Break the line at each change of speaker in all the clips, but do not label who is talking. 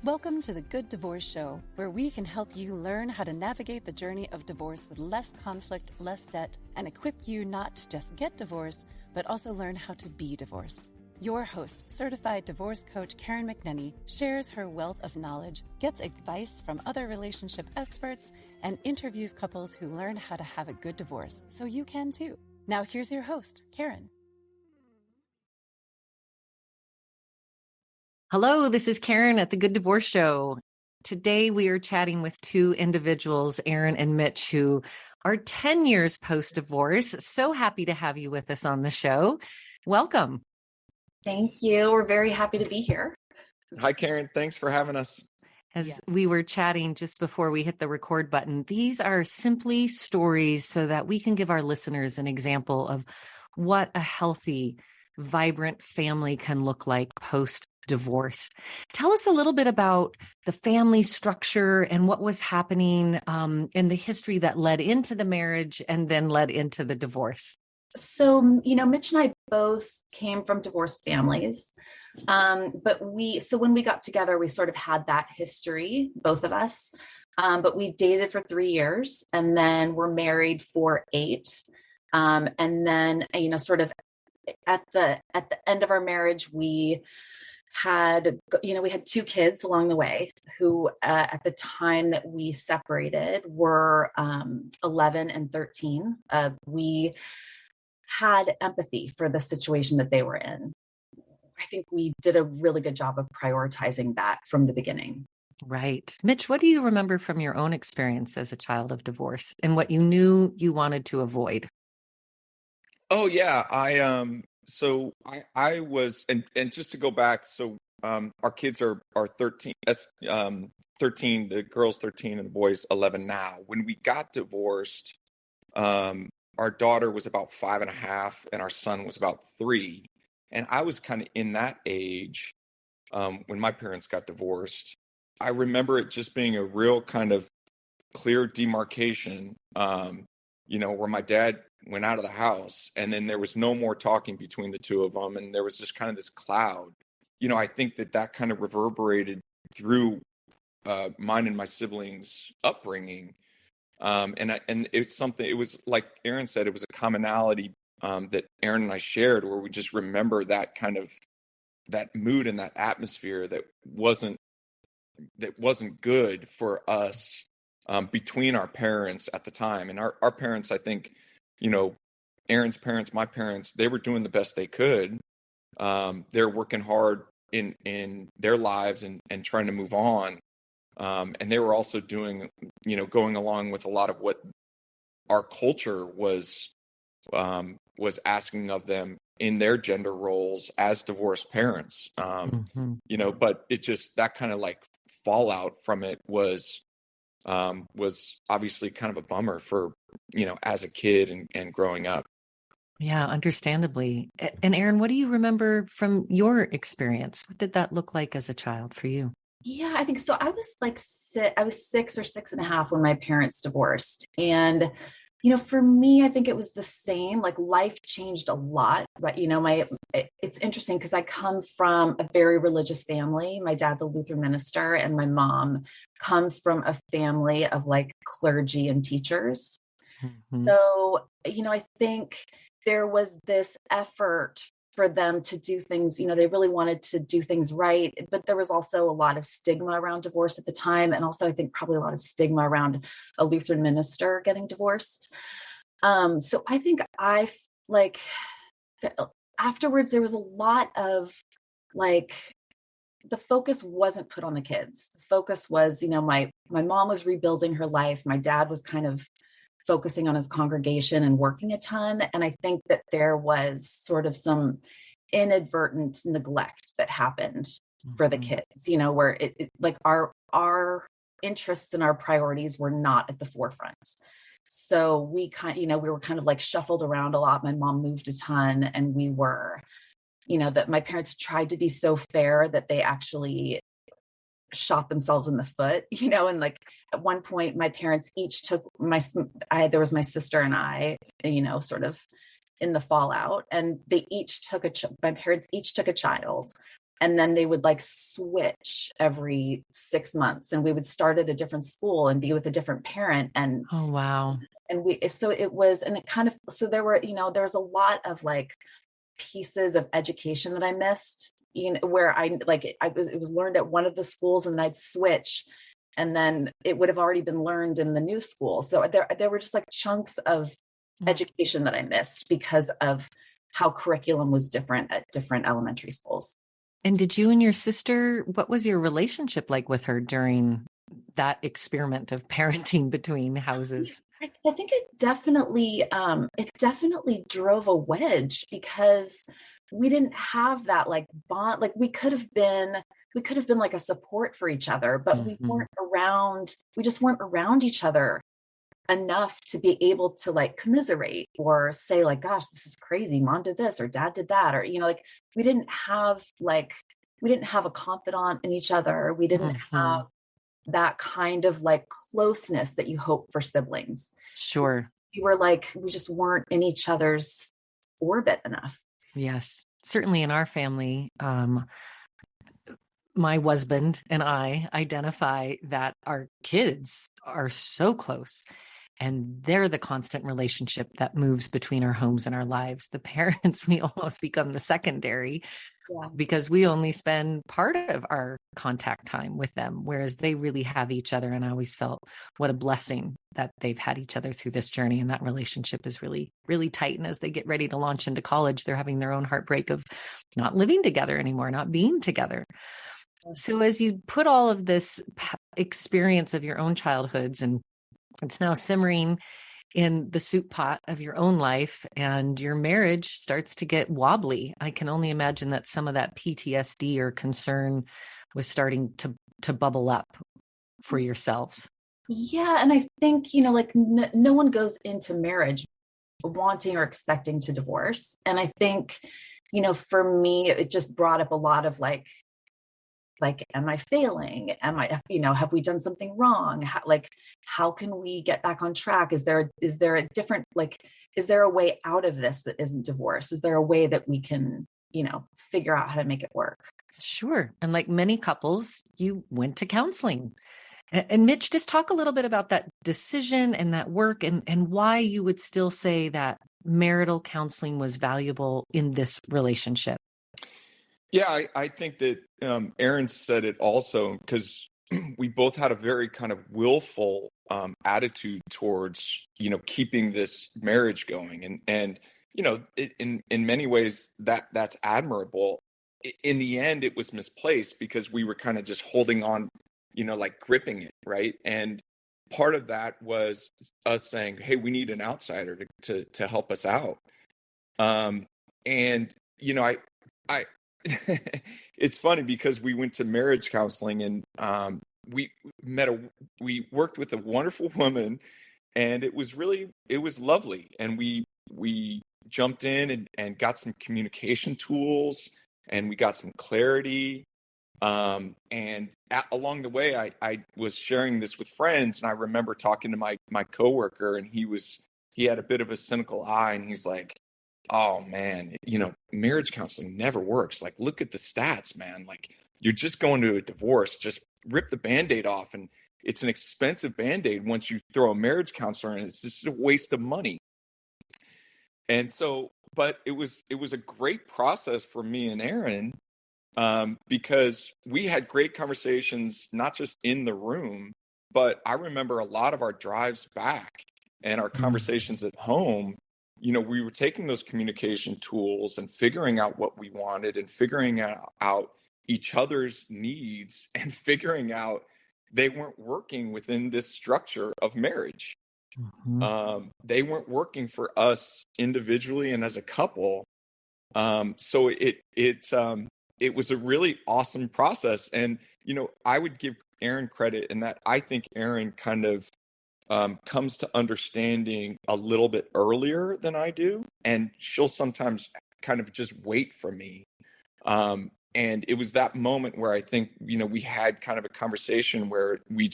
Welcome to the Good Divorce Show, where we can help you learn how to navigate the journey of divorce with less conflict, less debt, and equip you not to just get divorced, but also learn how to be divorced. Your host, certified divorce coach Erin McNenny, shares her wealth of knowledge, gets advice from other relationship experts, and interviews couples who learn how to have a good divorce, so you can too. Now here's your host, Erin.
Hello, this is Erin at the Good Divorce Show. Today we are chatting with two individuals, Erin and Mitch, who are 10 years post-divorce. So happy to have you with us on the show. Welcome.
Thank you. We're very happy to be here.
Hi, Erin. Thanks for having us.
As we were chatting just before we hit the record button, these are simply stories so that we can give our listeners an example of what a healthy, vibrant family can look like post-divorce. Tell us a little bit about the family structure and what was happening in the history that led into the marriage and then led into the divorce.
So, Mitch and I both came from divorced families. But when we got together, we sort of had that history, both of us. But we dated for 3 years and then were married for 8. And then, sort of at the end of our marriage, we had 2 kids along the way who at the time that we separated were 11 and 13. We had empathy for the situation that they were in. I think we did a really good job of prioritizing that from the beginning.
Right. Mitch, what do you remember from your own experience as a child of divorce and what you knew you wanted to avoid?
Oh yeah, I was, and just to go back, so our kids are 13, 13, the girl's 13 and the boy's 11 now. When we got divorced, our daughter was about 5.5 and our son was about 3. And I was kind of in that age when my parents got divorced. I remember it just being a real kind of clear demarcation, where my dad went out of the house and then there was no more talking between the two of them. And there was just kind of this cloud. I think that kind of reverberated through mine and my siblings' upbringing. And it's something, it was like Erin said, it was a commonality that Erin and I shared, where we just remember that kind of, that mood and that atmosphere that wasn't good for us between our parents at the time. And our parents, I think, Erin's parents, my parents, they were doing the best they could. They're working hard in their lives and trying to move on. And they were also doing, going along with a lot of what our culture was asking of them in their gender roles as divorced parents. But it just, that kind of like fallout from it was obviously kind of a bummer for, as a kid and growing up.
Yeah, understandably. And Erin, what do you remember from your experience? What did that look like as a child for you?
Yeah, I think so. I was I was 6 or 6.5 when my parents divorced. And, for me, I think it was the same, like life changed a lot, right? It's interesting because I come from a very religious family. My dad's a Lutheran minister and my mom comes from a family of like clergy and teachers. Mm-hmm. So, I think there was this effort for them to do things, they really wanted to do things right. But there was also a lot of stigma around divorce at the time. And also, I think probably a lot of stigma around a Lutheran minister getting divorced. So I think afterwards, there was a lot of the focus wasn't put on the kids. The focus was, my mom was rebuilding her life. My dad was kind of focusing on his congregation and working a ton. And I think that there was sort of some inadvertent neglect that happened for the kids, where it like our interests and our priorities were not at the forefront. So we were kind of like shuffled around a lot. My mom moved a ton and we were, that my parents tried to be so fair that they actually shot themselves in the foot, and like at one point my parents each took there was my sister and I, sort of in the fallout, and they each took my parents each took a child. And then they would like switch every 6 months, and we would start at a different school and be with a different parent.
Oh, wow.
So it was, and it kind of, so there were, there was a lot of like pieces of education that I missed, where it was learned at one of the schools, and then I'd switch, and then it would have already been learned in the new school. So there were just like chunks of education that I missed because of how curriculum was different at different elementary schools.
And did you and your sister, what was your relationship like with her during that experiment of parenting between houses?
I think it definitely drove a wedge, because we didn't have that like bond. Like we could have been like a support for each other, but we just weren't around each other enough to be able to like commiserate or say like, gosh, this is crazy, mom did this or dad did that, or like we didn't have a confidant in each other. We didn't have that kind of like closeness that you hope for siblings.
Sure.
We just weren't in each other's orbit enough.
Yes, certainly in our family, my husband and I identify that our kids are so close, and they're the constant relationship that moves between our homes and our lives. The parents, we almost become the secondary, because we only spend part of our contact time with them, whereas they really have each other. And I always felt what a blessing that they've had each other through this journey. And that relationship is really, really tight. And as they get ready to launch into college, they're having their own heartbreak of not living together anymore, not being together. So as you put all of this experience of your own childhoods, and it's now simmering in the soup pot of your own life, and your marriage starts to get wobbly, I can only imagine that some of that PTSD or concern was starting to bubble up for yourselves.
Yeah. And I think, like no one goes into marriage wanting or expecting to divorce. And I think, for me, it just brought up a lot of like, am I failing? Have we done something wrong? How can we get back on track? Is there a different, is there a way out of this that isn't divorce? Is there a way that we can, figure out how to make it work?
Sure. And like many couples, you went to counseling. And Mitch, just talk a little bit about that decision and that work, and why you would still say that marital counseling was valuable in this relationship.
Yeah, I think that Erin said it also, because we both had a very kind of willful attitude towards, keeping this marriage going. And in many ways that's admirable. In the end, it was misplaced because we were kind of just holding on, like gripping it, right? And part of that was us saying, hey, we need an outsider to help us out. And, I it's funny because we went to marriage counseling, and we worked with a wonderful woman, and it was lovely. And we jumped in and got some communication tools, and we got some clarity. And along the way, I was sharing this with friends, and I remember talking to my coworker, and he had a bit of a cynical eye, and he's like, oh man, marriage counseling never works. Like, look at the stats, man. Like, you're just going to a divorce. Just rip the Band-Aid off. And it's an expensive Band-Aid once you throw a marriage counselor in. It's just a waste of money. And so, but it was a great process for me and Erin, because we had great conversations, not just in the room, but I remember a lot of our drives back and our conversations at home. We were taking those communication tools and figuring out what we wanted, and figuring out each other's needs, and figuring out they weren't working within this structure of marriage. They weren't working for us individually and as a couple. So it was a really awesome process. And, I would give Erin credit in that I think Erin kind of comes to understanding a little bit earlier than I do. And she'll sometimes kind of just wait for me. And it was that moment where I think, we had kind of a conversation where we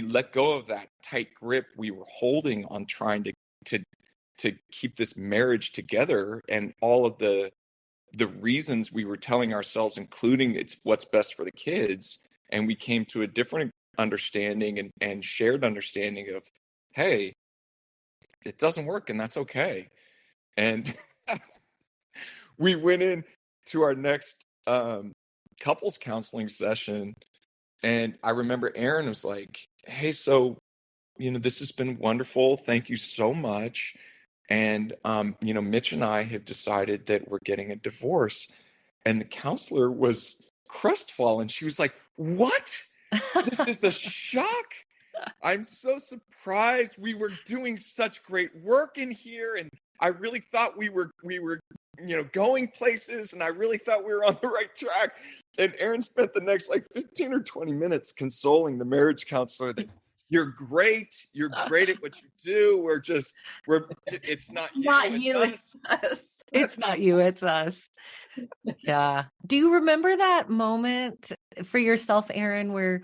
let go of that tight grip we were holding on trying to keep this marriage together, and all of the the reasons we were telling ourselves, including it's what's best for the kids. And we came to a different understanding and shared understanding of, hey, it doesn't work and that's okay. And we went in to our next couples counseling session. And I remember Erin was like, hey, so, this has been wonderful. Thank you so much. And, Mitch and I have decided that we're getting a divorce. And the counselor was crestfallen. She was like, what? This is a shock. I'm so surprised. We were doing such great work in here. And I really thought we were, going places. And I really thought we were on the right track. And Erin spent the next 15 or 20 minutes consoling the marriage counselor that you're great. You're great at what you do. It's not you, it's us.
It's not you, it's us. Yeah. Do you remember that moment for yourself, Erin, where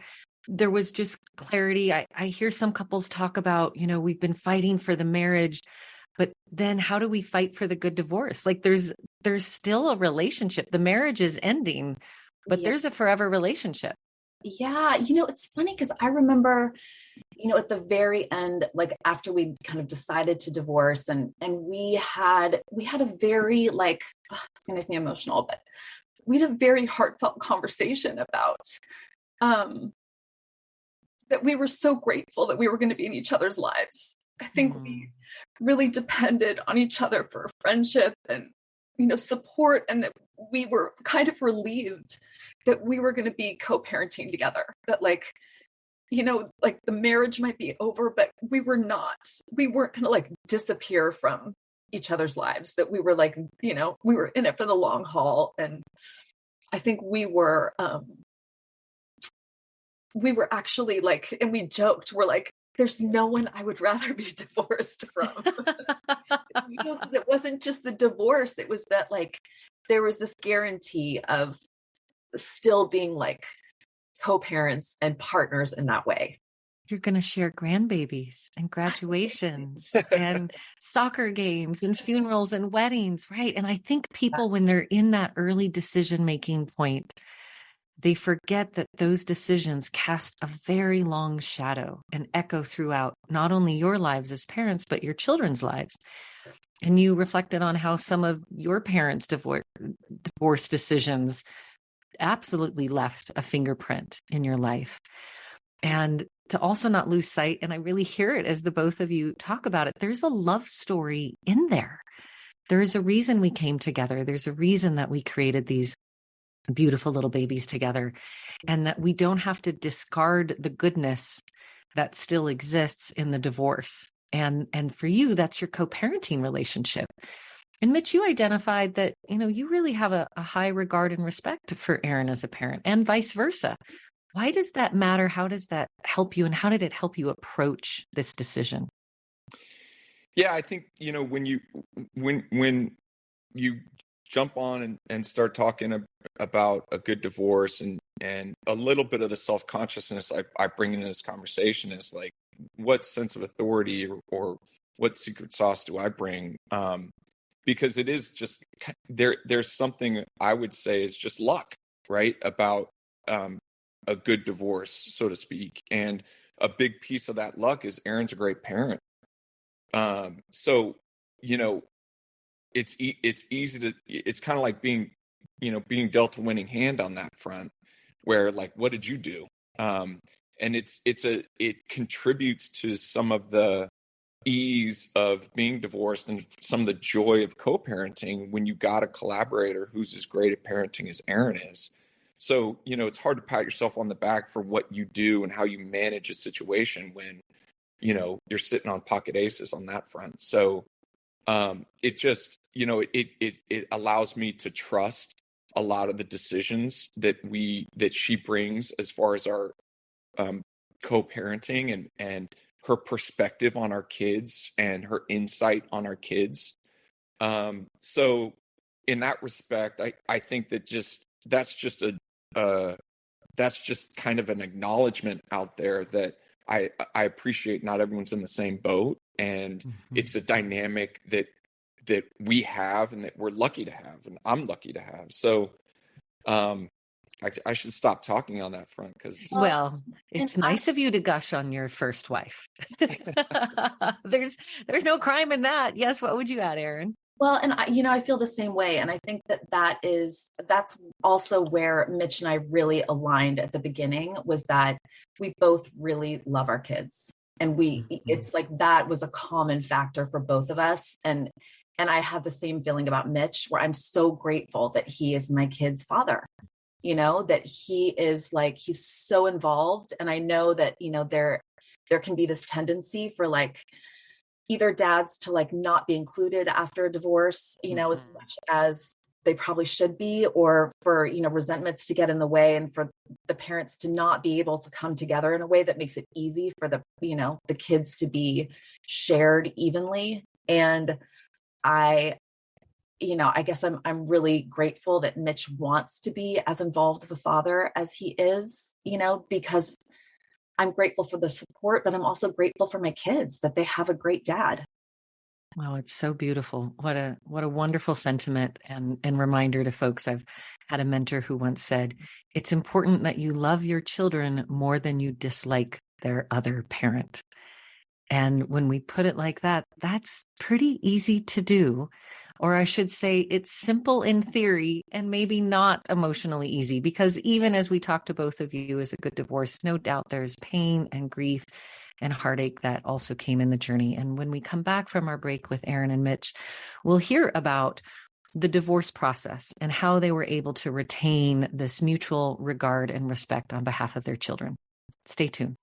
there was just clarity? I hear some couples talk about, we've been fighting for the marriage, but then how do we fight for the good divorce? There's still a relationship. The marriage is ending, but there's a forever relationship.
Yeah. It's funny because I remember, at the very end, after we kind of decided to divorce and we had a very it's gonna make me emotional, but we had a very heartfelt conversation about that we were so grateful that we were going to be in each other's lives. I think we really depended on each other for friendship and, support, and that we were kind of relieved that we were going to be co-parenting together, that the marriage might be over, but we weren't going to disappear from each other's lives, that we were we were in it for the long haul. And I think we were actually and we joked, we're like, there's no one I would rather be divorced from. Because it wasn't just the divorce. It was that there was this guarantee of still being co-parents and partners in that way.
You're going to share grandbabies and graduations and soccer games and funerals and weddings, right? And I think people, when they're in that early decision-making point, they forget that those decisions cast a very long shadow and echo throughout not only your lives as parents, but your children's lives. And you reflected on how some of your parents' divorce decisions absolutely left a fingerprint in your life. And to also not lose sight, and I really hear it as the both of you talk about it, there's a love story in there. There's a reason we came together. There's a reason that we created these beautiful little babies together, and that we don't have to discard the goodness that still exists in the divorce. And for you, that's your co-parenting relationship. And Mitch, you identified that, you really have a high regard and respect for Erin as a parent, and vice versa. Why does that matter? How does that help you? And how did it help you approach this decision?
Yeah, I think, when you jump on and start talking about a good divorce and a little bit of the self-consciousness I bring into this conversation is what sense of authority or what secret sauce do I bring? Because it is just there's something I would say is just luck, right? About a good divorce, so to speak. And a big piece of that luck is Erin's a great parent. So, it's easy to, it's kind of like being dealt a winning hand on that front, where what did you do? And it contributes to some of the ease of being divorced and some of the joy of co-parenting when you got a collaborator who's as great at parenting as Erin is. So, it's hard to pat yourself on the back for what you do and how you manage a situation when, you're sitting on pocket aces on that front. So, it just, it allows me to trust a lot of the decisions that she brings as far as our co-parenting and her perspective on our kids and her insight on our kids. So in that respect, I think that that's just kind of an acknowledgement out there that I appreciate not everyone's in the same boat. And it's a dynamic that that we have and that we're lucky to have, and I'm lucky to have. So I should stop talking on that front, because
Well, it's nice of you to gush on your first wife. There's no crime in that. Yes, what would you add, Erin?
Well, and I feel the same way. And I think that's also where Mitch and I really aligned at the beginning, was that we both really love our kids. And it's like, that was a common factor for both of us. And I have the same feeling about Mitch, where I'm so grateful that he is my kid's father, that he's so involved. And I know that, there can be this tendency for like either dads to like not be included after a divorce, as much as they probably should be, or for, resentments to get in the way, and for the parents to not be able to come together in a way that makes it easy for the kids to be shared evenly. And I guess I'm really grateful that Mitch wants to be as involved of a father as he is, because I'm grateful for the support, but I'm also grateful for my kids, that they have a great dad.
Wow, it's so beautiful. What a wonderful sentiment and reminder to folks. I've had a mentor who once said, it's important that you love your children more than you dislike their other parent. And when we put it like that, that's pretty easy to do. Or I should say, it's simple in theory and maybe not emotionally easy, because even as we talk to both of you as a good divorce, no doubt there's pain and grief and heartache that also came in the journey. And when we come back from our break with Erin and Mitch, we'll hear about the divorce process and how they were able to retain this mutual regard and respect on behalf of their children. Stay tuned.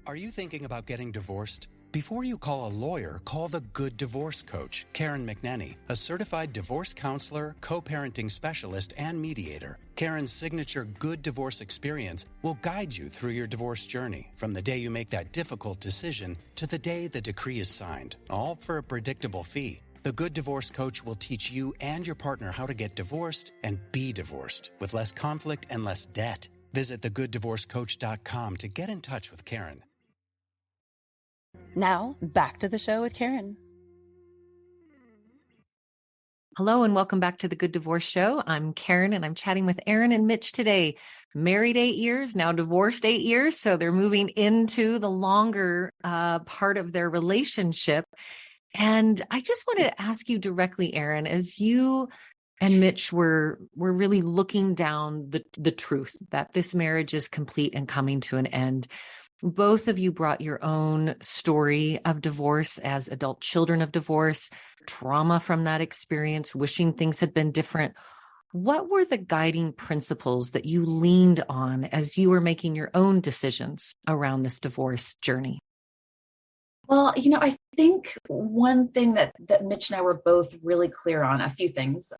Are you thinking about getting divorced? Before you call a lawyer, call the Good Divorce Coach, Karen McNenny, a certified divorce counselor, co-parenting specialist, and mediator. Karen's signature Good Divorce experience will guide you through your divorce journey, from the day you make that difficult decision to the day the decree is signed, all for a predictable fee. The Good Divorce Coach will teach you and your partner how to get divorced and be divorced with less conflict and less debt. Visit thegooddivorcecoach.com to get in touch with Karen.
Now, back to the show with Karen.
Hello and welcome back to the Good Divorce Show. I'm Karen and I'm chatting with Erin and Mitch today. Married 8 years, now divorced 8 years. So they're moving into the longer part of their relationship. And I just wanted to ask you directly, Erin, as you and Mitch were really looking down the truth that this marriage is complete and coming to an end. Both of you brought your own story of divorce as adult children of divorce, trauma from that experience, wishing things had been different. What were the guiding principles that you leaned on as you were making your own decisions around this divorce journey?
Well, I think one thing that Mitch and I were both really clear on, a few things.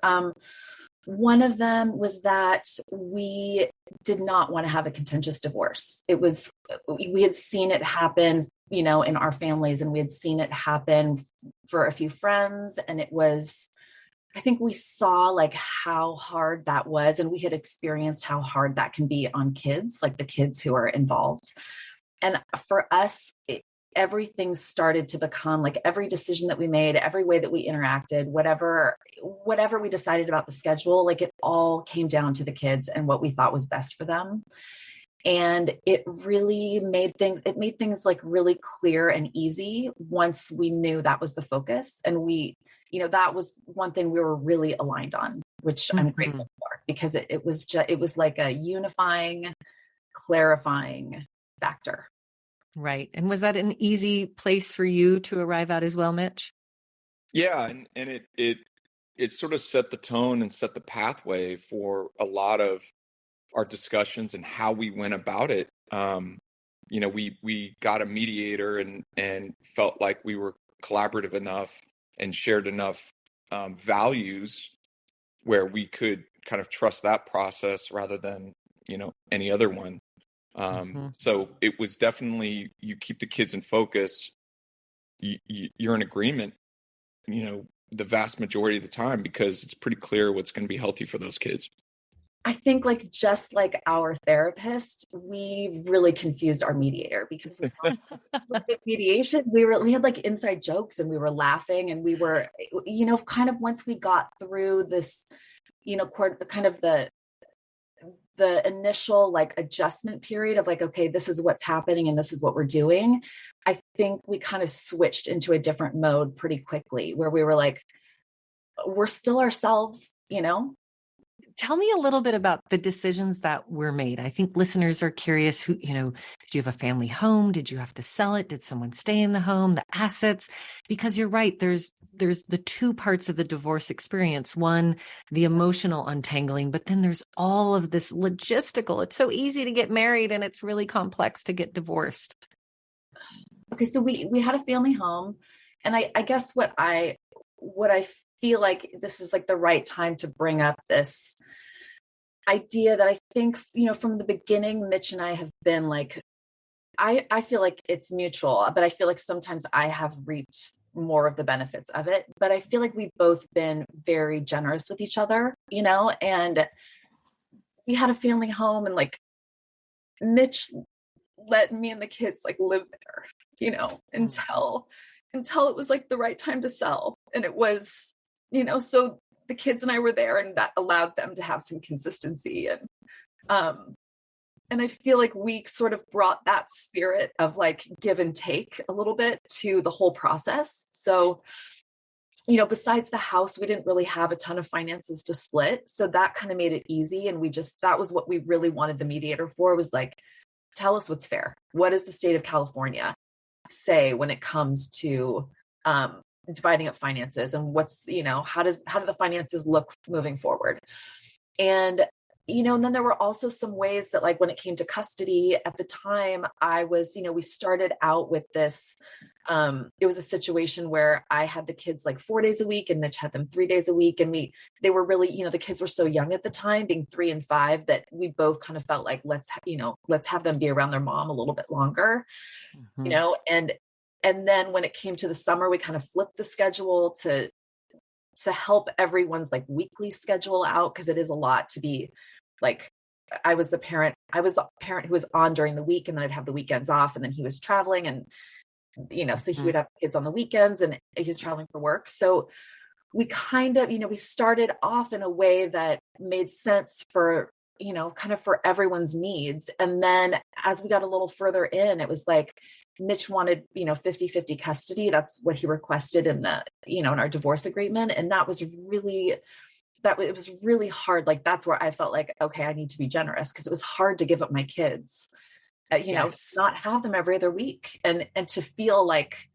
One of them was that we did not want to have a contentious divorce. We had seen it happen, in our families, and we had seen it happen for a few friends. And I think we saw like how hard that was. And we had experienced how hard that can be on kids, like the kids who are involved. And for us, everything started to become like every decision that we made, every way that we interacted, whatever we decided about the schedule, like it all came down to the kids and what we thought was best for them. And it really made things like really clear and easy once we knew that was the focus. And that was one thing we were really aligned on, which I'm grateful for, because it was like a unifying, clarifying factor.
Right. And was that an easy place for you to arrive at as well, Mitch?
Yeah, and it sort of set the tone and set the pathway for a lot of our discussions and how we went about it. We got a mediator and felt like we were collaborative enough and shared enough values where we could kind of trust that process rather than any other one. So it was definitely, you keep the kids in focus. You're in agreement, the vast majority of the time, because it's pretty clear what's going to be healthy for those kids.
I think like, just like our therapist, we really confused our mediator, because mediation, we had like inside jokes and we were laughing, and we were, kind of once we got through this, kind of the initial like adjustment period of like, okay, this is what's happening and this is what we're doing. I think we kind of switched into a different mode pretty quickly, where we were like, we're still ourselves.
Tell me a little bit about the decisions that were made. I think listeners are curious did you have a family home? Did you have to sell it? Did someone stay in the home? The assets? Because you're right, there's the two parts of the divorce experience. One, the emotional untangling, but then there's all of this logistical. It's so easy to get married and it's really complex to get divorced.
Okay. So we had a family home, and I guess what I feel like this is like the right time to bring up this idea that I think, from the beginning, Mitch and I have been like, I feel like it's mutual, but I feel like sometimes I have reaped more of the benefits of it. But I feel like we've both been very generous with each other, and we had a family home, and like Mitch let me and the kids like live there, until it was like the right time to sell. And it was, so the kids and I were there, and that allowed them to have some consistency. And I feel like we sort of brought that spirit of like give and take a little bit to the whole process. So, besides the house, we didn't really have a ton of finances to split. So that kind of made it easy. And that was what we really wanted the mediator for, was like, tell us what's fair. What does the state of California say when it comes to dividing up finances, and what's, how do the finances look moving forward? And, and then there were also some ways that like when it came to custody at the time, I was, we started out with this, it was a situation where I had the kids like 4 days a week and Mitch had them 3 days a week. And they were really, the kids were so young at the time, being 3 and 5, that we both kind of felt like, let's have them be around their mom a little bit longer, and then when it came to the summer, we kind of flipped the schedule to help everyone's like weekly schedule out. Cause it is a lot to be like, I was the parent who was on during the week, and then I'd have the weekends off, and then he was traveling, and, so he would have kids on the weekends, and he was traveling for work. So we kind of, we started off in a way that made sense for, kind of for everyone's needs. And then as we got a little further in, it was like, Mitch wanted, 50-50 custody. That's what he requested in the, in our divorce agreement. And it was really hard. Like, that's where I felt like, okay, I need to be generous, because it was hard to give up my kids,
Yes.
not have them every other week. And to feel like,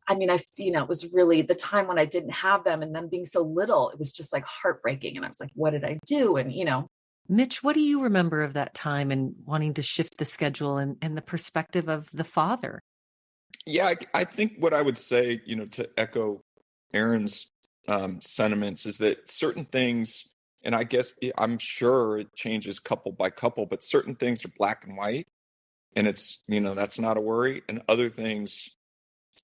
it was really the time when I didn't have them, and them being so little, it was just like heartbreaking. And I was like, what did I do? And,
Mitch, what do you remember of that time and wanting to shift the schedule and the perspective of the father?
Yeah, I think what I would say, to echo Erin's sentiments, is that certain things, and I guess I'm sure it changes couple by couple, but certain things are black and white, and it's, that's not a worry. And other things,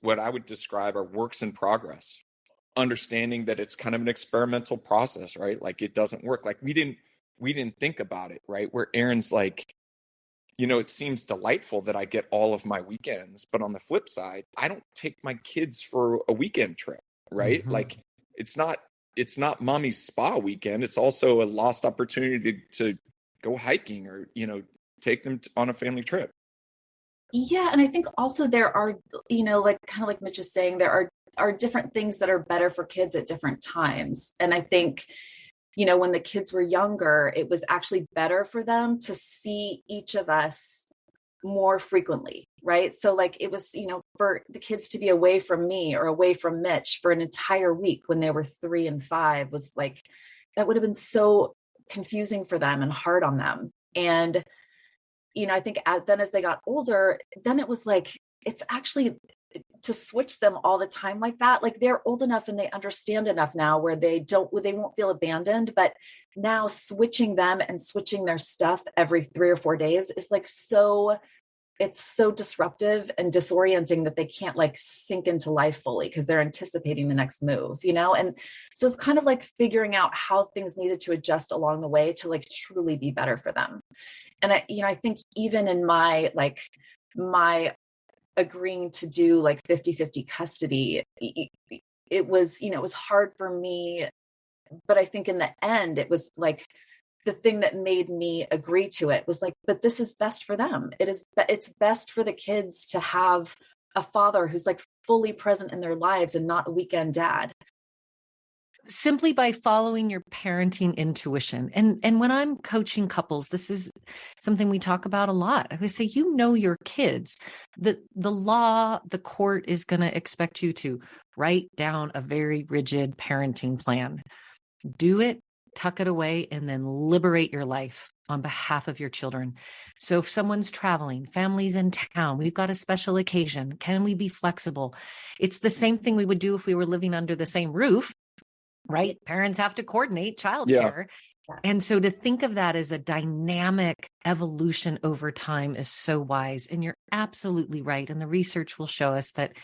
what I would describe, are works in progress, understanding that it's kind of an experimental process, right? Like, it doesn't work. Like, we didn't think about it, right? Where Erin's like, it seems delightful that I get all of my weekends, but on the flip side, I don't take my kids for a weekend trip, right?
Mm-hmm.
Like, it's not mommy's spa weekend. It's also a lost opportunity to go hiking, or, take them on a family trip.
Yeah. And I think also there are, like kind of like Mitch is saying, there are different things that are better for kids at different times. And I think, when the kids were younger, it was actually better for them to see each of us more frequently, right? So like, it was, for the kids to be away from me or away from Mitch for an entire week when they were 3 and 5 was like, that would have been so confusing for them and hard on them. And, I think then as they got older, then it was like, it's actually to switch them all the time like that. Like, they're old enough and they understand enough now where they won't feel abandoned. But now switching them and switching their stuff every 3 or 4 days is like, so it's so disruptive and disorienting that they can't like sink into life fully because they're anticipating the next move, and so it's kind of like figuring out how things needed to adjust along the way to like truly be better for them. And I think even in my agreeing to do like 50-50 custody, it was hard for me, but I think in the end it was like the thing that made me agree to it was like, but this is best for them. It's best for the kids to have a father who's like fully present in their lives and not a weekend dad.
Simply by following your parenting intuition. And when I'm coaching couples, this is something we talk about a lot. I would say, your kids. The law, the court is going to expect you to write down a very rigid parenting plan. Do it, tuck it away, and then liberate your life on behalf of your children. So if someone's traveling, family's in town, we've got a special occasion, can we be flexible? It's the same thing we would do if we were living under the same roof, right? Parents have to coordinate childcare. Yeah. And so to think of that as a dynamic evolution over time is so wise. And you're absolutely right. And the research will show us that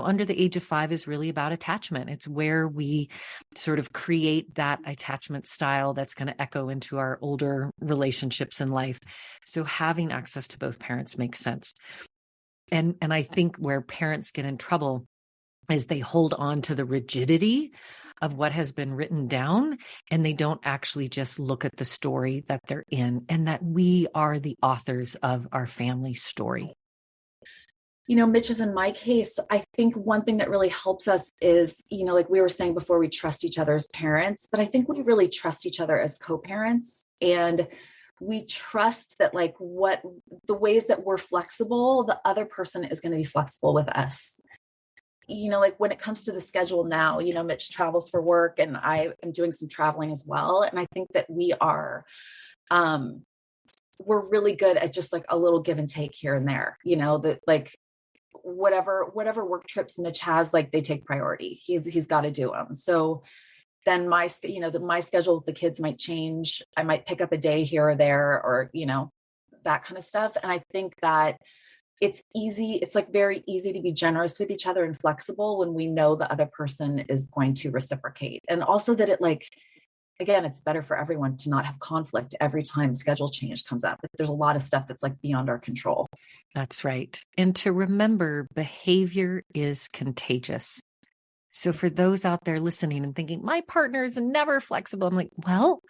under the age of 5 is really about attachment. It's where we sort of create that attachment style that's going to echo into our older relationships in life. So having access to both parents makes sense. And I think where parents get in trouble is they hold on to the rigidity of what has been written down, and they don't actually just look at the story that they're in, and that we are the authors of our family story.
Mitch, is in my case, I think one thing that really helps us is, like we were saying before, we trust each other as parents, but I think we really trust each other as co-parents. And we trust that like the ways that we're flexible, the other person is going to be flexible with us. Like when it comes to the schedule now, Mitch travels for work and I am doing some traveling as well. And I think that we are, we're really good at just like a little give and take here and there, that like, whatever work trips Mitch has, like they take priority. He's got to do them. So then my schedule with the kids might change. I might pick up a day here or there, or, that kind of stuff. And I think that it's easy. It's like very easy to be generous with each other and flexible when we know the other person is going to reciprocate. And also that it like, again, it's better for everyone to not have conflict every time schedule change comes up. But there's a lot of stuff that's like beyond our control.
That's right. And to remember, behavior is contagious. So for those out there listening and thinking, my partner is never flexible, I'm like, well,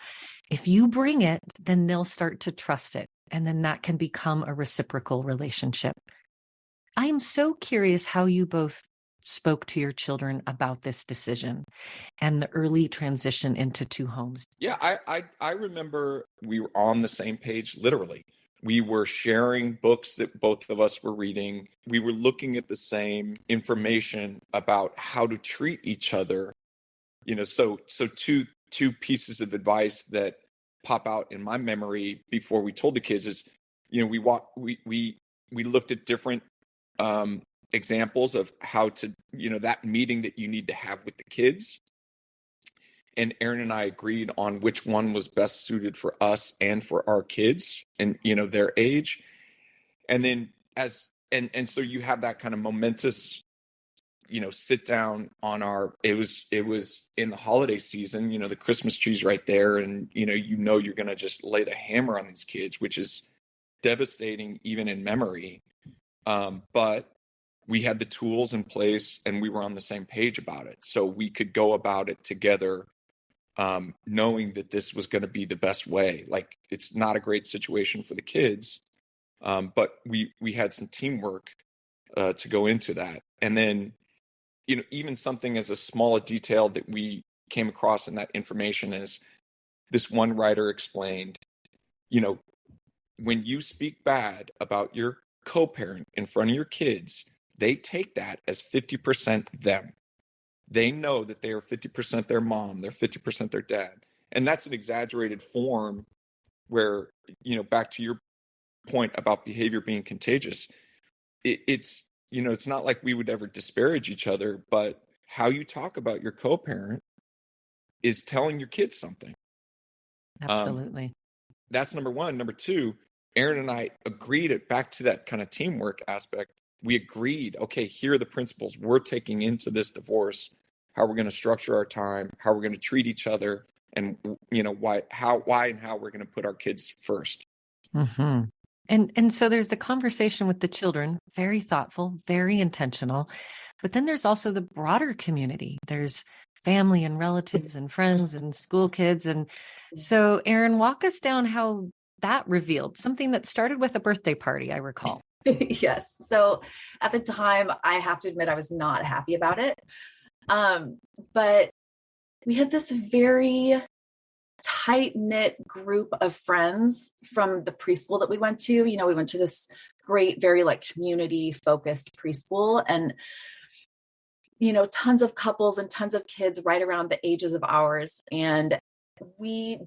if you bring it, then they'll start to trust it. And then that can become a reciprocal relationship. I am so curious how you both spoke to your children about this decision and the early transition into 2 homes.
Yeah, I remember we were on the same page, literally. We were sharing books that both of us were reading. We were looking at the same information about how to treat each other. So two pieces of advice that pop out in my memory before we told the kids is, we looked at different examples of how to, that meeting that you need to have with the kids. And Erin and I agreed on which one was best suited for us and for our kids and, their age. And then so you have that kind of momentous, sit down on it was in the holiday season, the Christmas tree's right there. And, you're going to just lay the hammer on these kids, which is devastating even in memory. But we had the tools in place and we were on the same page about it. So we could go about it together, knowing that this was going to be the best way. Like, it's not a great situation for the kids, but we had some teamwork to go into that. And then, even something as a small detail that we came across in that information is this one writer explained, when you speak bad about your co-parent in front of your kids, they take that as 50% them. They know that they are 50% their mom, they're 50% their dad. And that's an exaggerated form where, back to your point about behavior being contagious, it's not like we would ever disparage each other, but how you talk about your co-parent is telling your kids something.
Absolutely.
That's number one. Number two, Erin and I agreed it back to that kind of teamwork aspect. We agreed, okay, here are the principles we're taking into this divorce, how we're going to structure our time, how we're going to treat each other, and why and how we're going to put our kids first.
Mm-hmm. And so there's the conversation with the children, very thoughtful, very intentional. But then there's also the broader community. There's family and relatives and friends and school kids. And so, Erin, walk us down how that revealed something that started with a birthday party, I recall.
Yes. So at the time, I have to admit, I was not happy about it. But we had this very tight-knit group of friends from the preschool that we went to. We went to this great, very like community-focused preschool, and tons of couples and tons of kids right around the ages of ours. And we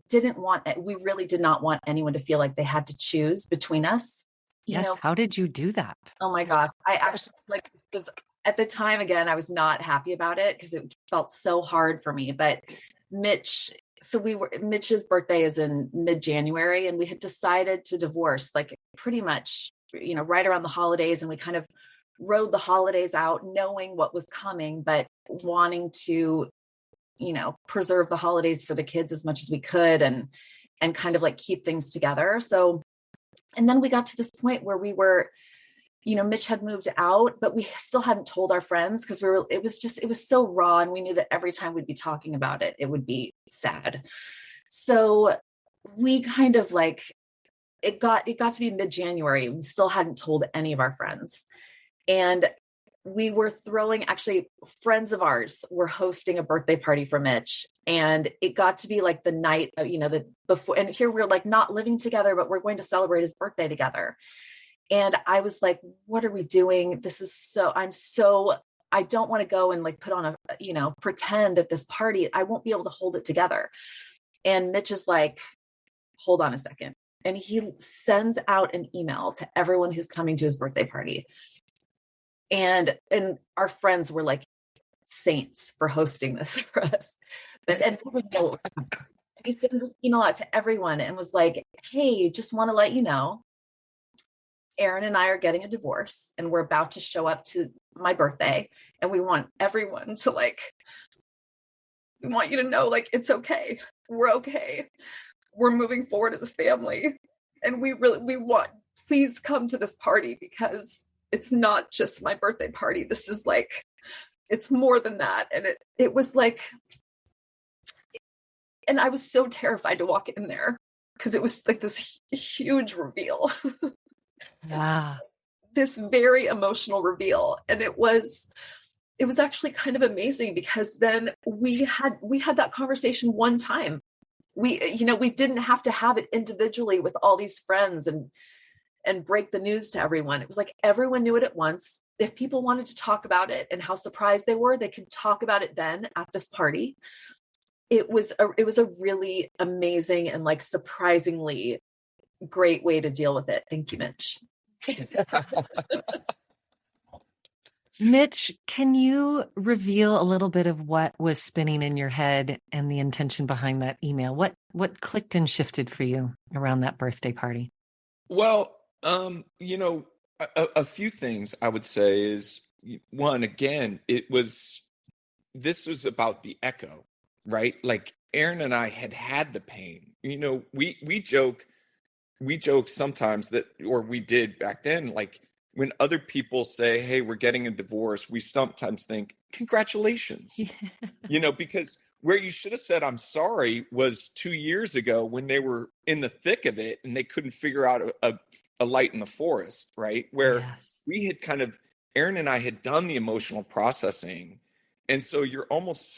really did not want anyone to feel like they had to choose between us.
Yes. How did you do that?
Oh my gosh. I actually at the time, again, I was not happy about it because it felt so hard for me. But Mitch's birthday is in mid-January, and we had decided to divorce like pretty much, right around the holidays. And we kind of rode the holidays out knowing what was coming, but wanting to, preserve the holidays for the kids as much as we could and kind of like keep things together. So, and then we got to this point where we were, Mitch had moved out, but we still hadn't told our friends because it was so raw. And we knew that every time we'd be talking about it, it would be sad. So we kind of like, it got to be mid-January. We still hadn't told any of our friends. And we were actually friends of ours were hosting a birthday party for Mitch. And it got to be like the night of, the before, and here we're like not living together, but we're going to celebrate his birthday together. And I was like, what are we doing? I don't want to go and like put on pretend at this party. I won't be able to hold it together. And Mitch is like, hold on a second. And he sends out an email to everyone who's coming to his birthday party. And our friends were like saints for hosting this for us. And he sent this email out to everyone and was like, hey, just want to let you know, Erin and I are getting a divorce and we're about to show up to my birthday. And we want everyone to we want you to know, it's okay. We're okay. We're moving forward as a family. And we want, please come to this party because it's not just my birthday party. This is it's more than that. And it was and I was so terrified to walk in there because it was like this huge reveal.
Yeah.
This very emotional reveal. And it was actually kind of amazing because then we had that conversation one time. We didn't have to have it individually with all these friends and break the news to everyone. It was like everyone knew it at once. If people wanted to talk about it and how surprised they were, they could talk about it then at this party. It was a really amazing and surprisingly great way to deal with it. Thank you, Mitch.
Mitch, can you reveal a little bit of what was spinning in your head and the intention behind that email? What clicked and shifted for you around that birthday party?
Well, a few things I would say is, one, again, this was about the echo, right? Like Erin and I had the pain. We joke sometimes that, or we did back then, when other people say, hey, we're getting a divorce, we sometimes think, congratulations, because where you should have said, I'm sorry, was 2 years ago when they were in the thick of it and they couldn't figure out a light in the forest, right? Where
yes.
We had Erin and I had done the emotional processing. And so you're almost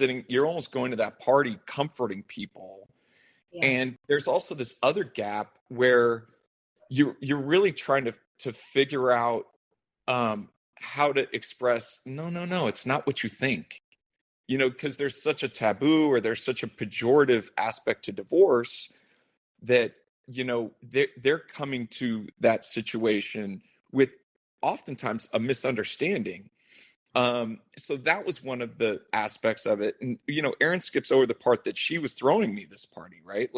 going to that party comforting people. Yeah. And there's also this other gap where you're really trying to figure out how to express, no, it's not what you think, because there's such a taboo or there's such a pejorative aspect to divorce that, they're coming to that situation with oftentimes a misunderstanding. So that was one of the aspects of it. And, Erin skips over the part that she was throwing me this party, right?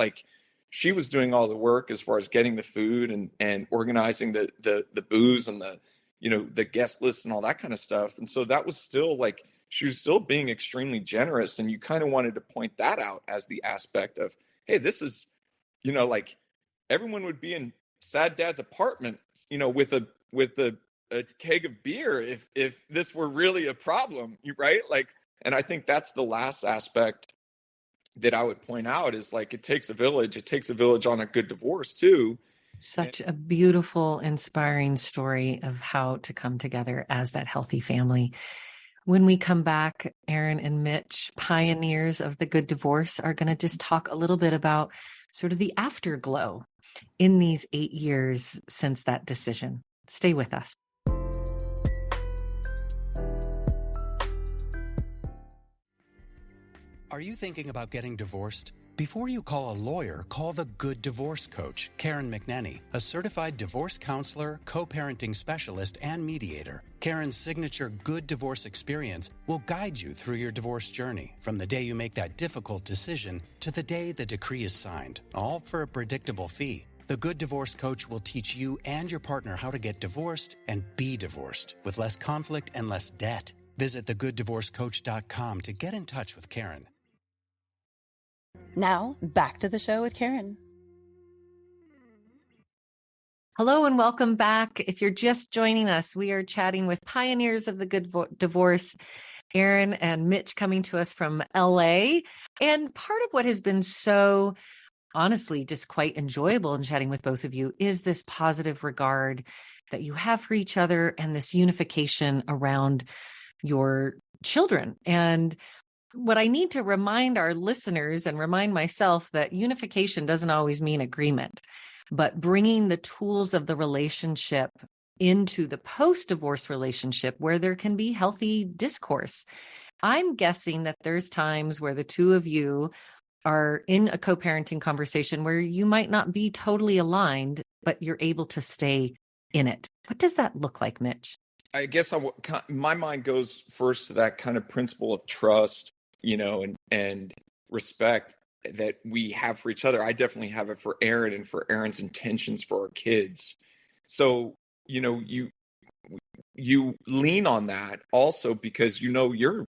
she was doing all the work as far as getting the food and organizing the booze and the, the guest list and all that kind of stuff. And so that was still like, she was still being extremely generous. And you kind of wanted to point that out as the aspect of, hey, this is, like everyone would be in Sad Dad's apartment, with a keg of beer if this were really a problem, right? Like, and I think that's the last aspect that I would point out is like, it takes a village. It takes a village on a good divorce too.
Such a beautiful, inspiring story of how to come together as that healthy family. When we come back, Erin and Mitch, pioneers of the good divorce, are going to just talk a little bit about sort of the afterglow in these 8 years since that decision. Stay with us.
Are you thinking about getting divorced? Before you call a lawyer, call the Good Divorce Coach, Karen McNenny, a certified divorce counselor, co-parenting specialist, and mediator. Karen's signature Good Divorce experience will guide you through your divorce journey, from the day you make that difficult decision to the day the decree is signed, all for a predictable fee. The Good Divorce Coach will teach you and your partner how to get divorced and be divorced with less conflict and less debt. Visit thegooddivorcecoach.com to get in touch with Karen.
Now, back to the show with Karen.
Hello and welcome back. If you're just joining us, we are chatting with pioneers of the good divorce, Erin and Mitch, coming to us from LA. And part of what has been so, honestly, just quite enjoyable in chatting with both of you is this positive regard that you have for each other and this unification around your children. And what I need to remind our listeners and remind myself that unification doesn't always mean agreement, but bringing the tools of the relationship into the post-divorce relationship where there can be healthy discourse. I'm guessing that there's times where the two of you are in a co-parenting conversation where you might not be totally aligned, but you're able to stay in it. What does that look like, Mitch?
I guess my mind goes first to that kind of principle of trust, and respect that we have for each other. I definitely have it for Erin and for Erin's intentions for our kids. So, you lean on that also because, you're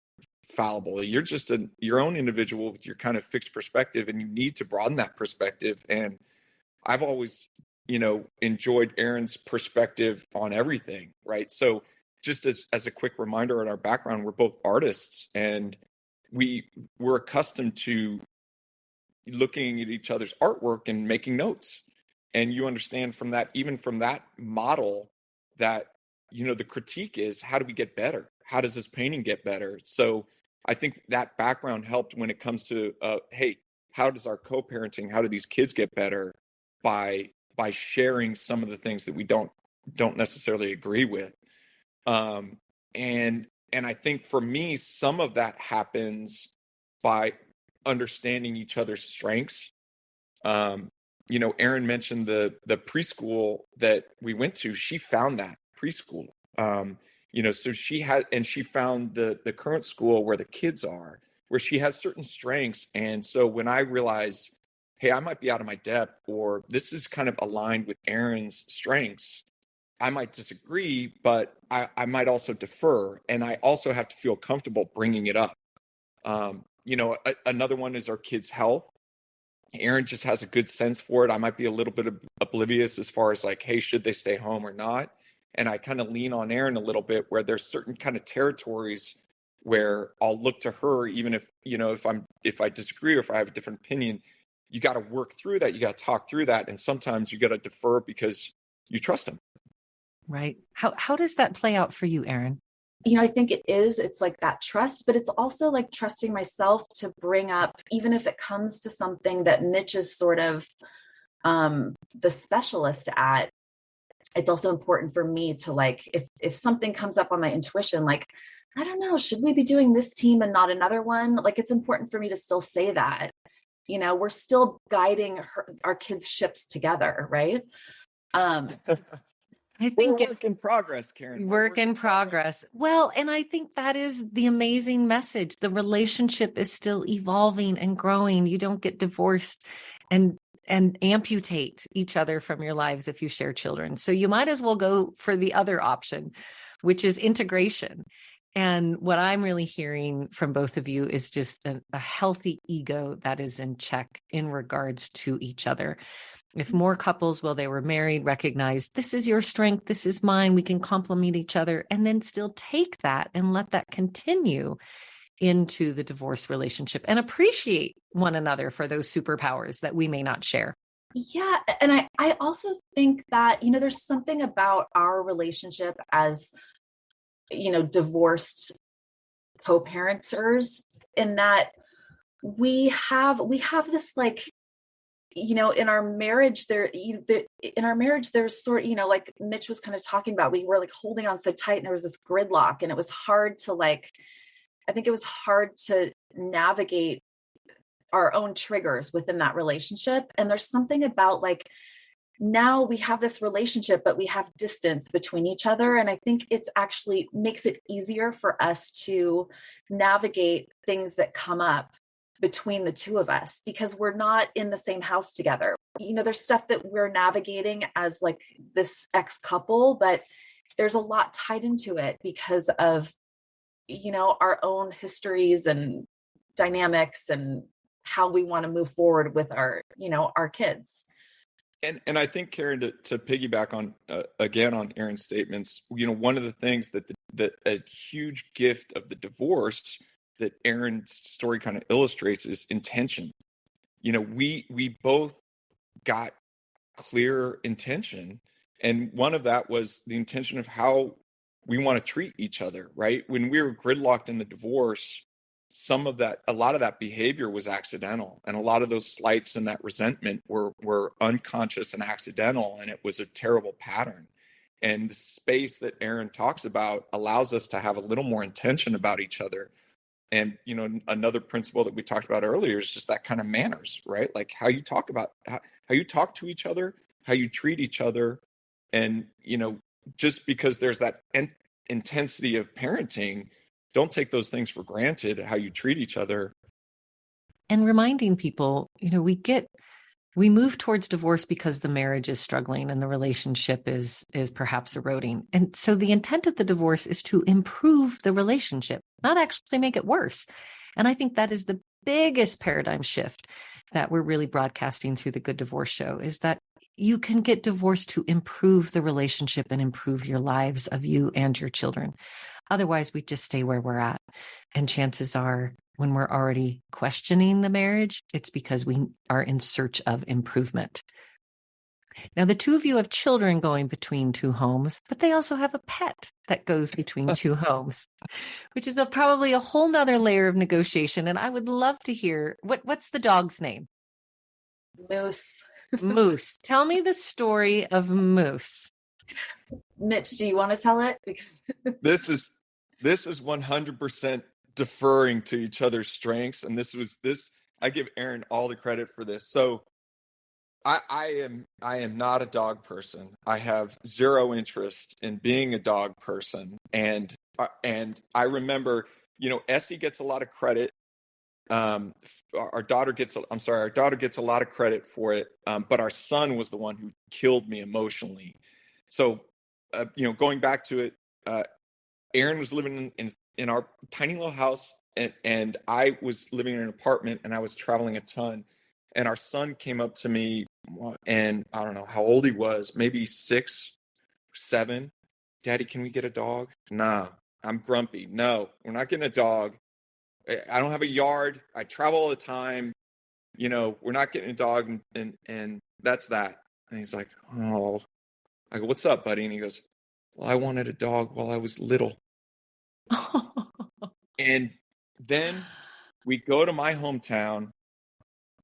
fallible. You're just your own individual with your kind of fixed perspective, and you need to broaden that perspective. And I've always, enjoyed Erin's perspective on everything. Right. So just as a quick reminder in our background, we're both artists, and we're accustomed to looking at each other's artwork and making notes. And you understand from that, even from that model, that, the critique is, how do we get better? How does this painting get better? So I think that background helped when it comes to, hey, how does our co-parenting, how do these kids get better by sharing some of the things that we don't necessarily agree with? And I think for me, some of that happens by understanding each other's strengths. Erin mentioned the preschool that we went to. She found that preschool. So she found the current school where the kids are, where she has certain strengths. And so when I realized, hey, I might be out of my depth, or this is kind of aligned with Erin's strengths, I might disagree, but I might also defer. And I also have to feel comfortable bringing it up. Another one is our kids' health. Erin just has a good sense for it. I might be a little bit oblivious as far as like, hey, should they stay home or not? And I kind of lean on Erin a little bit, where there's certain kind of territories where I'll look to her, even if, if I disagree or if I have a different opinion. You got to work through that. You got to talk through that. And sometimes you got to defer because you trust them.
Right. How does that play out for you, Erin?
I think it's like that trust, but it's also like trusting myself to bring up, even if it comes to something that Mitch is sort of the specialist at. It's also important for me to, like, if something comes up on my intuition, like, I don't know, should we be doing this team and not another one? Like, it's important for me to still say that, we're still guiding our kids' ships together. Right.
I think
we're work in progress, Karen.
Work in progress. Well, and I think that is the amazing message. The relationship is still evolving and growing. You don't get divorced and and amputate each other from your lives if you share children. So you might as well go for the other option, which is integration. And what I'm really hearing from both of you is just a healthy ego that is in check in regards to each other. If more couples, while they were married, recognize this is your strength, this is mine, we can complement each other, and then still take that and let that continue into the divorce relationship and appreciate one another for those superpowers that we may not share.
Yeah. And I also think that, there's something about our relationship as, divorced co-parenters in that we have this like, in our marriage there's sort, like Mitch was kind of talking about, we were like holding on so tight and there was this gridlock, and it was hard to I think it was hard to navigate our own triggers within that relationship. And there's something about now we have this relationship, but we have distance between each other. And I think it's actually makes it easier for us to navigate things that come up between the two of us because we're not in the same house together. There's stuff that we're navigating as this ex-couple, but there's a lot tied into it because of, our own histories and dynamics and how we want to move forward with our kids.
And I think, Karen, to piggyback on again on Erin's statements, one of the things that a huge gift of the divorce that Erin's story kind of illustrates is intention. We both got clear intention, and one of that was the intention of how we want to treat each other. Right when we were gridlocked in the divorce, a lot of that behavior was accidental, and a lot of those slights and that resentment were unconscious and accidental, and it was a terrible pattern. And the space that Erin talks about allows us to have a little more intention about each other. And another principle that we talked about earlier is just that kind of manners, right? Like how you talk to each other, how you treat each other. And just because there's that intensity of parenting, don't take those things for granted, how you treat each other.
And reminding people, we move towards divorce because the marriage is struggling and the relationship is perhaps eroding. And so the intent of the divorce is to improve the relationship, not actually make it worse. And I think that is the biggest paradigm shift that we're really broadcasting through the Good Divorce Show, is that you can get divorced to improve the relationship and improve your lives of you and your children. Otherwise, we just stay where we're at. And chances are, when we're already questioning the marriage, it's because we are in search of improvement. Now, the two of you have children going between two homes, but they also have a pet that goes between two homes, which is probably a whole nother layer of negotiation. And I would love to hear, what's the dog's name?
Moose.
Moose. Tell me the story of Moose.
Mitch, do you want to tell it? Because
this is 100% deferring to each other's strengths. And I give Erin all the credit for this. So I am not a dog person. I have zero interest in being a dog person. And I remember, Essie gets a lot of credit. Our daughter gets a lot of credit for it. But our son was the one who killed me emotionally. So, going back to it, Erin was living in our tiny little house, and I was living in an apartment, and I was traveling a ton. And our son came up to me, and I don't know how old he was, maybe 6, 7. Daddy, can we get a dog? Nah, I'm grumpy. No, we're not getting a dog. I don't have a yard. I travel all the time. We're not getting a dog, and that's that. And he's like, oh. I go, what's up, buddy? And he goes, well, I wanted a dog while I was little. And then we go to my hometown,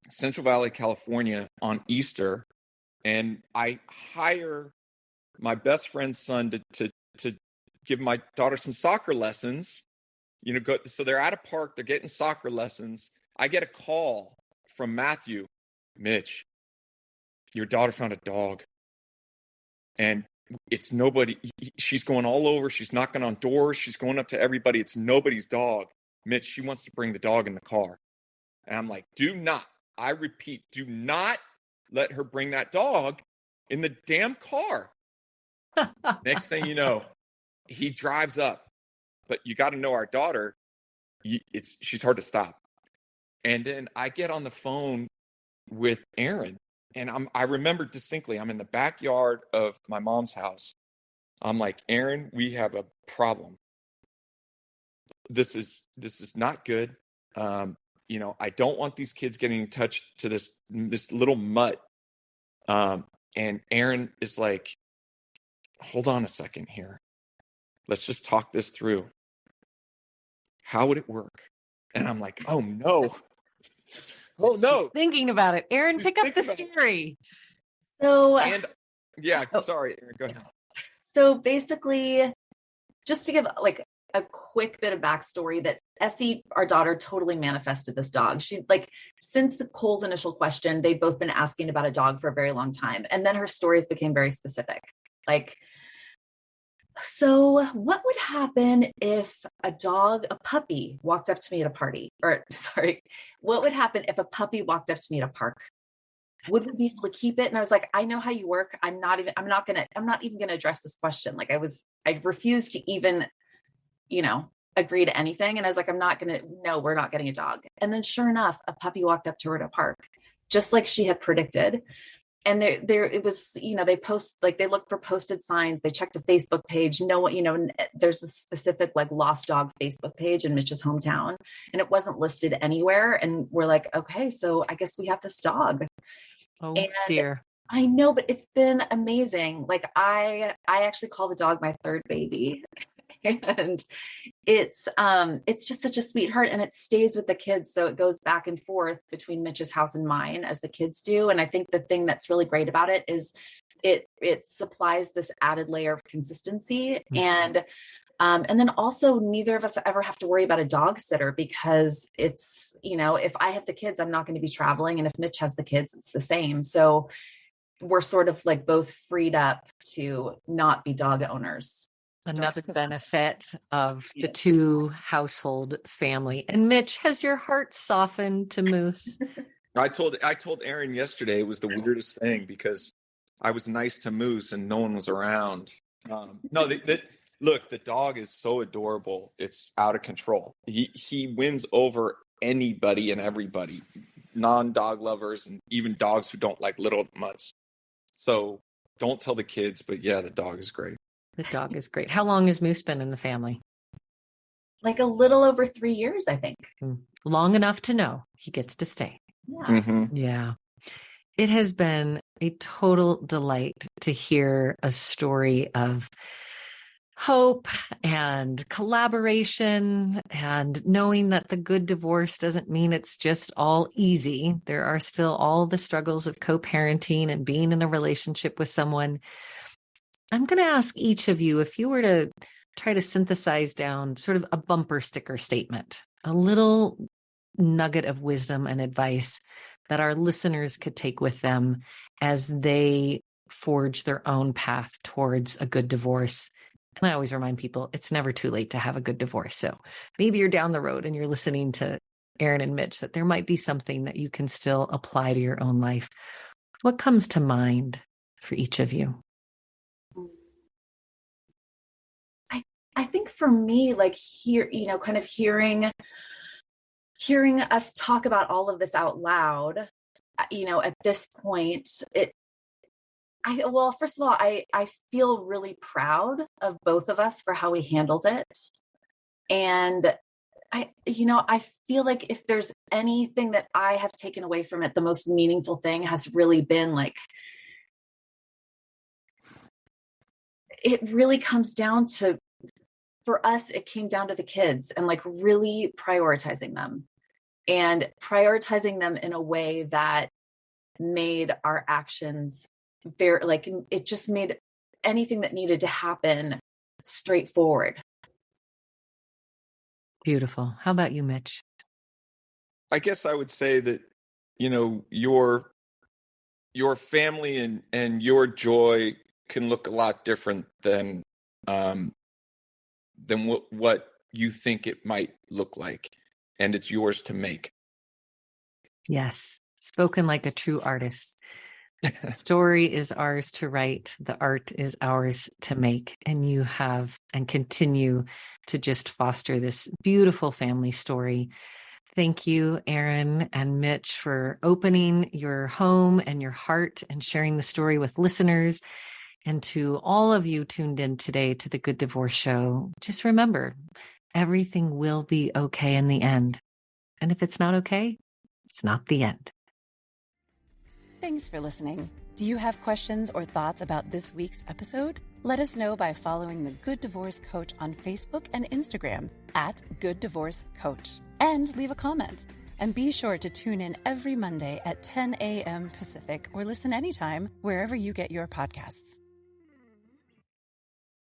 Central Valley, California, on Easter, and I hire my best friend's son to give my daughter some soccer lessons. So they're at a park, they're getting soccer lessons. I get a call from Matthew. Mitch, your daughter found a dog. And it's nobody. She's going all over. She's knocking on doors. She's going up to everybody. It's nobody's dog. Mitch, she wants to bring the dog in the car. And I'm like, I repeat, do not let her bring that dog in the damn car. Next thing you know, he drives up. But you got to know our daughter, she's hard to stop. And then I get on the phone with Erin, and I remember distinctly, I'm in the backyard of my mom's house. I'm like, Erin, we have a problem. This is not good. I don't want these kids getting touched to this little mutt. And Erin is like, hold on a second here. Let's just talk this through. How would it work? And I'm like, oh no. Oh no.
She's thinking about it. Erin, pick up the story.
So,
Sorry, Erin, go ahead.
So basically, just to give like a quick bit of backstory, that Essie, our daughter, totally manifested this dog. She since Cole's initial question, they've both been asking about a dog for a very long time. And then her stories became very specific. So what would happen if a puppy walked up to me at a party? What would happen if a puppy walked up to me at a park? Would we be able to keep it? And I was like, I know how you work. I'm not even going to address this question. I refused to even, agree to anything. And I was like, no, we're not getting a dog. And then sure enough, a puppy walked up to her at a park, just like she had predicted. And it was, they post, they look for posted signs. They checked a Facebook page. There's a specific lost dog Facebook page in Mitch's hometown, and it wasn't listed anywhere. And we're like, okay, so I guess we have this dog.
Oh, dear.
I know, but it's been amazing. I actually call the dog my third baby. And it's just such a sweetheart, and it stays with the kids. So it goes back and forth between Mitch's house and mine, as the kids do. And I think the thing that's really great about it is it supplies this added layer of consistency. Mm-hmm. And then also neither of us ever have to worry about a dog sitter, because it's, if I have the kids, I'm not going to be traveling. And if Mitch has the kids, it's the same. So we're sort of both freed up to not be dog owners.
Another benefit of the two household family. And Mitch, has your heart softened to Moose?
I told Erin yesterday it was the weirdest thing, because I was nice to Moose and no one was around. Look, the dog is so adorable. It's out of control. He wins over anybody and everybody, non-dog lovers and even dogs who don't like little mutts. So don't tell the kids, but yeah, the dog is great.
The dog is great. How long has Moose been in the family?
A little over 3 years, I think.
Long enough to know he gets to stay.
Yeah.
Mm-hmm.
Yeah. It has been a total delight to hear a story of hope and collaboration, and knowing that the good divorce doesn't mean it's just all easy. There are still all the struggles of co-parenting and being in a relationship with someone. I'm going to ask each of you, if you were to try to synthesize down sort of a bumper sticker statement, a little nugget of wisdom and advice that our listeners could take with them as they forge their own path towards a good divorce. And I always remind people, it's never too late to have a good divorce. So maybe you're down the road and you're listening to Erin and Mitch, that there might be something that you can still apply to your own life. What comes to mind for each of you?
I think for me, kind of hearing us talk about all of this out loud, at this point, first of all, I feel really proud of both of us for how we handled it. And I feel like if there's anything that I have taken away from it, the most meaningful thing has really been it really comes down to, for us, it came down to the kids and really prioritizing them in a way that made our actions very, it just made anything that needed to happen straightforward.
Beautiful. How about you, Mitch?
I guess I would say that, your family and your joy can look a lot different than what you think it might look like, and it's yours to make.
Yes, spoken like a true artist. The story is ours to write. The art is ours to make. And you have and continue to just foster this beautiful family story. Thank you, Erin and Mitch, for opening your home and your heart and sharing the story with listeners. And to all of you tuned in today to the Good Divorce Show, just remember, everything will be okay in the end. And if it's not okay, it's not the end.
Thanks for listening. Do you have questions or thoughts about this week's episode? Let us know by following the Good Divorce Coach on Facebook and Instagram at Good Divorce Coach. And leave a comment. And be sure to tune in every Monday at 10 a.m. Pacific or listen anytime wherever you get your podcasts.